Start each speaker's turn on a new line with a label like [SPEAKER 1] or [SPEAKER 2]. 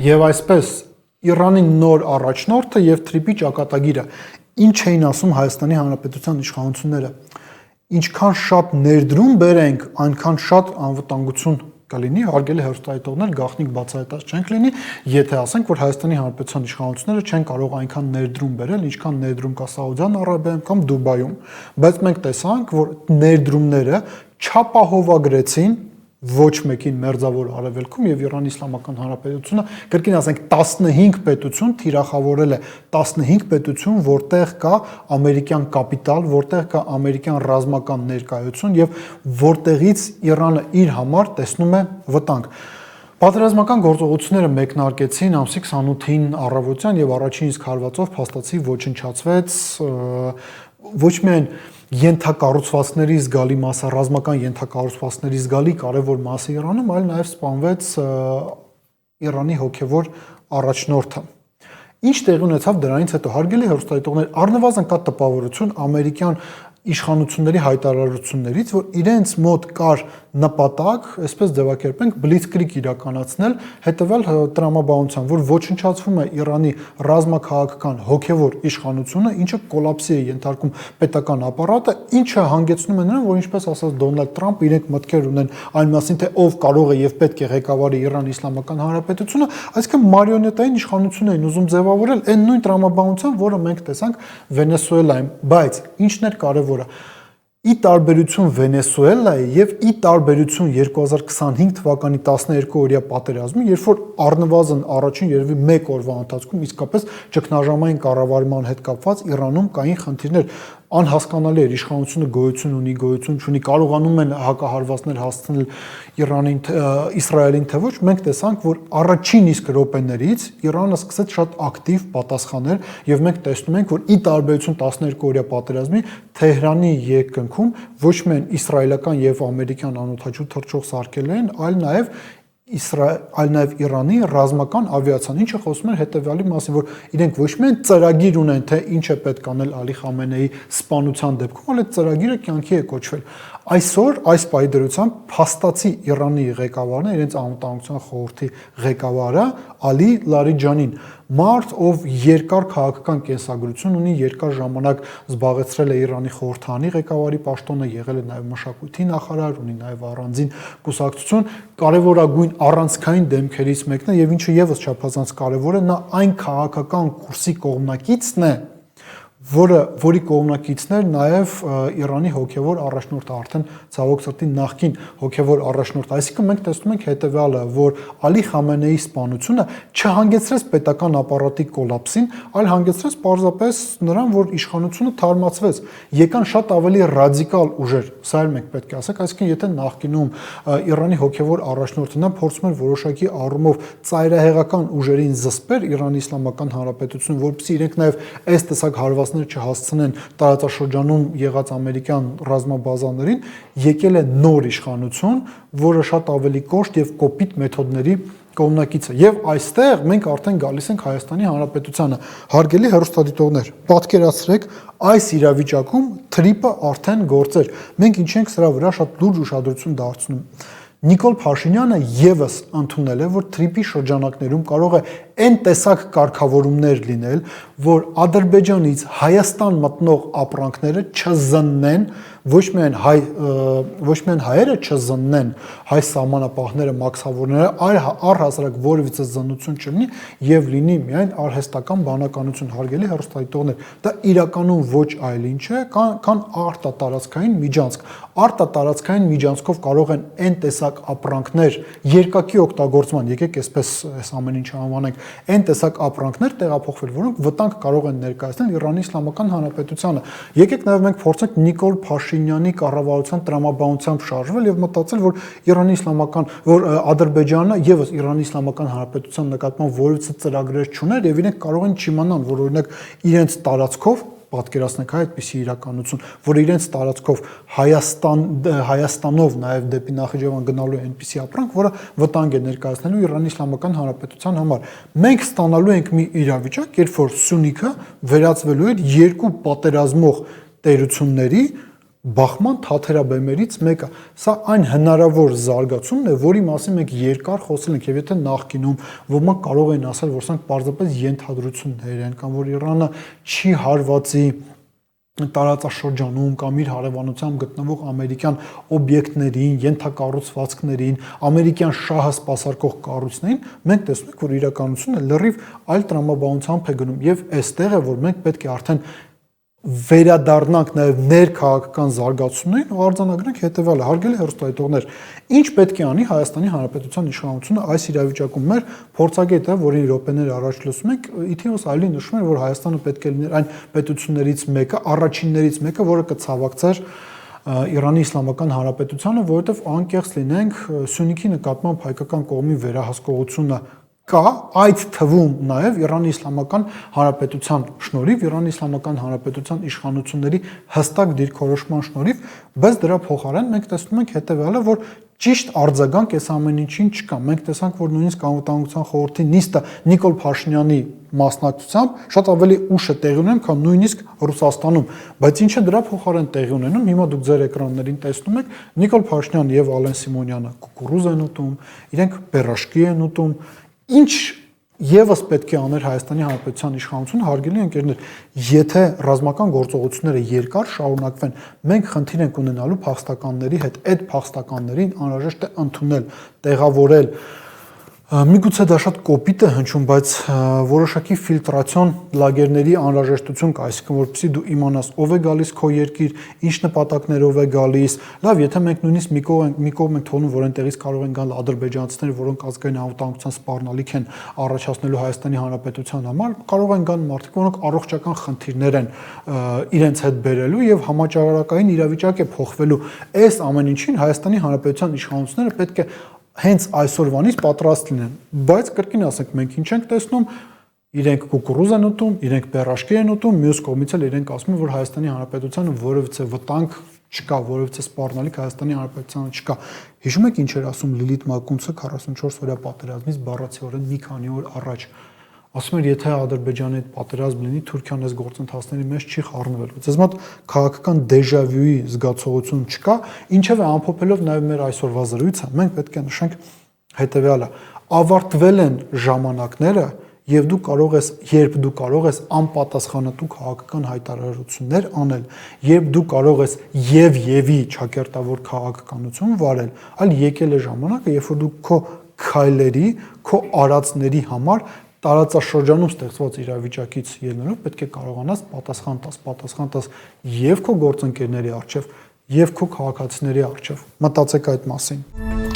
[SPEAKER 1] Եվ այսպես Իրանի նոր առաջնորդը եւ Թրիպի ճակատագիրը ինչ էին ասում Հայաստանի Հանրապետության իշխանությունները, ինչքան շատ ներդրում բերենք, այնքան շատ անվտանգություն կլինի, հարգելի հեռուստադիտողներ, գաղտնիք բացահայտած չենք լինի, եթե ասենք, որ Հայաստանի Հանրապետության իշխանությունները չեն կարող այնքան ներդրում բերել, ինչքան ներդրում կա Սաուդյան Արաբիայում կամ Դուբայում, բայց մենք տեսանք, որ ներդրումները չապահովագրեցին ոչ մեկին մերձավոր արևելքում եւ Իրանի Իսլամական Հանրապետությունը կրկին ասենք 15 պետություն թիրախավորել է 15 պետություն, որտեղ կա ամերիկյան կապիտալ, որտեղ կա ամերիկյան ռազմական ներկայություն եւ որտեղից Իրանը իր համար տեսնում է վտանգ։ Պատերազմական գործողությունները մեկնարկեցին ամսի 28-ին առավոտյան եւ առաջին իսկ հարվածով փաստացի ոչնչացվեց ոչ միայն ենթակառուցվածքների զգալի մասը, ռազմական ենթակառուցվածքների զգալի կարևոր մասը Իրանում, այլ նաև սպանվեց Իրանի հոգևոր առաջնորդը։ Ինչ տեղի ունեցավ դրանից հետո, հարգելի հեռուստադիտողներ, առնվազն կա տպավորություն ամերիկյան իշխանությունների հայտարարություններից, որ իրենց մոտ կար նպատակ, այսպես ձևակերպենք, բլիցկրիգ իրականացնել, հետևյալ տրամաբանությամբ, որ ոչնչացվում է Իրանի ռազմաքաղաքական հոգևոր իշխանությունը, ինչը կոլապսի է ենթարկում պետական ապարատը, ինչը հանգեցնում է նրան, որ ինչպես ասաց Դոնալդ Թրամփը, իրենք մտքեր ունեն այն մասին, թե ով կարող է եւ պետք է ղեկավարի Իրանի Իսլամական Հանրապետությունը, այսինքն մարիոնետային իշխանություն էին ուզում ձևավորել այն նույն տրամաբանությամբ, որը մենք տեսանք Վենեսուելայում, բայց ինչն էր կարևորը ի տարբերություն Վենեսուելայի եւ ի տարբերություն 2025 թվականի 12-օրյա պատերազմի, երբ որ առնվազն առաջին երևի 1 օրվա ընթացքում իսկապես ճգնաժամային կառավարման հետ կապված Իրանում կային խնդիրներ, անհասկանալի էր իշխանությունը գոյություն չունի, կարողանում են հակահարվածներ հասցնել Իրանին, Իսրայելին, թե ոչ, մենք տեսանք, որ առաջին իսկ րոպեներից Իրանը սկսեց շատ ակտիվ պատասխանել եւ մենք տեսնում ենք, որ ի տարբերություն 12-օրյա պատերազմի Թեհրանի երկնքում ոչ միայն իսրայելական եւ ամերիկյան անօդաչու թռչող սարքերն, այլ նաեւ Իրանի ռազմական ավիացիան, ինչը խոսում էր հետեւյալի մասին, որ իրենք ոչ միայն ծրագիր ունեն, թե ինչ է պետք անել Ալի Խամենեի սպանության դեպքում, այլ այդ ծրագիրը կյանքի է կոչվել։ Այսօր այս պայդրությամբ փաստացի Իրանի ղեկավարն է, իրենց անվտանգության խորհրդի ղեկավարը Ալի Լարիջանին, մարդ, ով երկար քաղաքական կենսագրություն ունի, երկար ժամանակ զբաղեցրել է Իրանի խորհրդանի ղեկավարի պաշտոնը, եղել է նաև մշակույթի նախարար, ունի նաև առանձին կուսակցություն, կարևորագույն առանցքային դեմքերից մեկն է եւ ինչը եւս չափազանց կարևոր է, նա այն քաղաքական կուրսի կողմնակիցն է, որի կողմնակիցներ նաև Իրանի հոգևոր առաջնորդը, արդեն ցավոք սրտի նախկին հոգևոր առաջնորդը, այսինքն մենք տեսնում ենք հետեւյալը, որ Ալի Խամենեի սպանությունը չհանգեցրեց պետական ապարատի կոլապսին, այլ հանգեցրեց պարզապես նրան, որ իշխանությունը թարմացվեց, եկան շատ ավելի ռադիկալ ուժեր, սա էլ մենք պետք է ասենք, այսինքն եթե նախկինում Իրանի հոգևոր առաջնորդը նա փորձում էր որոշակի առումով ծայրահեղական ուժերին զսպել Իրանի Իսլամական Հանրապետությունը, որպեսզի իրենք նաև այս տեսակ հարվածներ չհասցնեն տարածաշրջանում եղած ամերիկյան ռազմաբազաներին, եկել է նոր իշխանություն, որը շատ ավելի կոշտ եւ կոպիտ մեթոդների կողմնակից է։ Եվ այստեղ մենք արդեն գալիս ենք Հայաստանի Հանրապետությանը։ Հարգելի հեռուստադիտողներ, պատկերացրեք, այս իրավիճակում Թրիպը արդեն գործեր։ Մենք ինչ ենք սրա վրա շատ լուրջ ուշադրություն դարձնում։ Նիկոլ Փաշինյանը եւս ընդունել է, որ Թրիպի շրջանակներում կարող է այն տեսակ կարգավորումներ լինել, որ Ադրբեջանից Հայաստան մտնող ապրանքները չզննեն, ոչ միայն հայերը չզննեն, հայ սահմանապահները, մաքսավորները, այլ առհասարակ որևիցե զննություն չլինի եւ լինի միայն արհեստական բանականություն, հարգելի հեռուստադիտողներ։ Դա իրականում ոչ այլ ինչ է, քան արտատարածքային միջանցք։ Արտատարածքային միջանցքով կարող են այն տեսակ ապրանքներ երկակի օգտագործման, եկեք այսպես այս ամեն ինչը անվանենք, այն տեսակ ապրանքներ տեղափոխվել, որոնք վտանգ կարող են ներկայացնել Իրանի Իսլամական Հանրապետությանը։ Եկեք նաև մենք փորձենք Նիկոլ Փաշինյանի կառավարության տրամաբանությամբ շարժվել եւ մտածել, որ Ադրբեջանը եւս Իրանի Իսլամական Հանրապետության նկատմամբ որևիցե ծրագրեր չուներ եւ իրենք կարող են չիմանան, որ օրինակ իրենց տարածքով պատկերացնենք այդպիսի իրականություն, որ իրենց տարածքով Հայաստանով նաև դեպի Նախիջևան գնալու է այնպիսի ապրանք, որը վտանգ է ներկայացնելու Իրանի Իսլամական Հանրապետության համար։ Մենք ստանալու ենք մի իրավիճակ, երբ որ Սյունիքը վերածվելու է երկու պատերազմող տերությունների բախման թաթերաբեմերից մեկը։ Սա այն հնարավոր զարգացումն է, որի մասին մենք երկար խոսել ենք, եւ եթե նախկինում ոմանք կարող են ասել, որ սրանք պարզապես ենթադրություններ են, կամ որ Իրանը չի հարվածի տարածաշրջանում կամ իր հարևանությամբ գտնվող ամերիկյան օբյեկտներին, ենթակառուցվածքներին, ամերիկյան շահը սպասարկող կառույցներին, մենք տեսնում ենք, որ իրականությունը լրիվ այլ տրամաբանությամբ է գնում, եւ այստեղ է, որ մենք պետք է արդեն վերադառնանք նաև ներքաղաքական զարգացումներին ու արձանագրենք հետևյալը. հարգելի հեռուստադիտողներ, ինչ պետք է անի Հայաստանի Հանրապետության իշխանությունը այս իրավիճակում։ Մեր փորձագետը, որին րոպեներ առաջ լսում ենք, ի թիվս այլի նշում էր, որ Հայաստանը պետք է լիներ այն պետություններից մեկը, առաջիններից մեկը, որը կցավակցեր Իրանի Իսլամական Հանրապետությանը, որովհետև անկեղծ լինենք, Սյունիքի նկատմամբ հայկական կողմի վերահսկողությունը կա, այդ թվում նաև Իրանի Իսլամական Հանրապետության շնորհիվ, Իրանի Իսլամական Հանրապետության իշխանությունների հստակ դիրքորոշման շնորհիվ, բայց դրա փոխարեն մենք տեսնում ենք հետևյալը, որ ճիշտ արձագանք այս ամեն ինչին չկա։ Մենք տեսանք, որ նույնիսկ Անվտանգության խորհրդի նիստը Նիկոլ Փաշինյանի մասնակցությամբ շատ ավելի ուշ է տեղի ունենում, քան նույնիսկ Ռուսաստանում, բայց ինչը դրա փոխարեն տեղի ունենում, հիմա դուք ձեր էկրաններին տեսնում եք, Նիկոլ Փաշինյանը եւ Ալեն Սիմոնյանը կուկուռուզ են ուտում, իրենք բերաշկի են ուտում, ինչ եւս պետք է աներ Հայաստանի Հանրապետության իշխանությունը, հարգելի ընկերներ, եթե ռազմական գործողությունները երկար շարունակվեն, մենք խնդիր ենք ունենալու փախստականների հետ, այդ փախստականներին անհրաժեշտ է ընդունել, տեղավորել, միգուցե դա շատ կոպիտ է հնչում, բայց որոշակի ֆիլտրացիոն լագերների անհրաժեշտություն կա, այսինքն որպեսզի դու իմանաս ով է գալիս քո երկիր, ինչ նպատակներով է գալիս, լավ, եթե մենք նույնիսկ մի կողմ ենք թողնում, որ այնտեղից կարող են գալ ադրբեջանցիներ, որոնք ազգային անվտանգության սպառնալիք են առաջացնելու Հայաստանի Հանրապետության համար, կարող են գալ մարդիկ, որոնք առողջական խնդիրներ են իրենց հետ բերելու եւ համաճարակային իրավիճակ է փոխվելու։ Այս ամեն ինչին Հայաստանի Հանրապետության իշխանությունները պետք է հենց այսօրվանից պատրաստ լինեն, բայց կրկին ասենք, մենք ինչ ենք տեսնում, իրենք կուկուռուզ են ուտում, իրենք բերաշկի են ուտում, մյուս կողմից էլ իրենք ասում են, որ Հայաստանի Հանրապետությանը որևիցե վտանգ չկա, որևիցե սպառնալիք Հայաստանի Հանրապետությանը չկա։ Հիշում եք ինչ էր ասում Լիլիթ Մակունցը 44 օրյա պատերազմից բառացիորեն մի քանի օր առաջ։ Ասում էր, եթե Ադրբեջանի հետ պատերազմ լինի, Թուրքիան այս գործընթացների մեջ չի խառնվելու։ Ձեզ մոտ քաղաքական դեժավյուի զգացողություն չկա, ինչևէ ամփոփելով նաև մեր այսօրվա զրույցը, մենք պետք է նշենք հետևյալը. ավարտվել են ժամանակները, եւ դու կարող ես, երբ դու կարող ես անպատասխանատու քաղաքական հայտարարություններ անել, երբ դու կարող ես եւի ճակերտավոր քաղաքականություն վարել, այլ եկել է ժամանակը, երբ որ դու քո քայլերի, քո արածների համար տարածաշրջանում ստեղծված իրավիճակից ելնելով պետք է կարողանաս պատասխան տաս եւ քո գործընկերների առջեւ եւ քո քաղաքացիների առջեւ։ Մտածեք այդ մասին։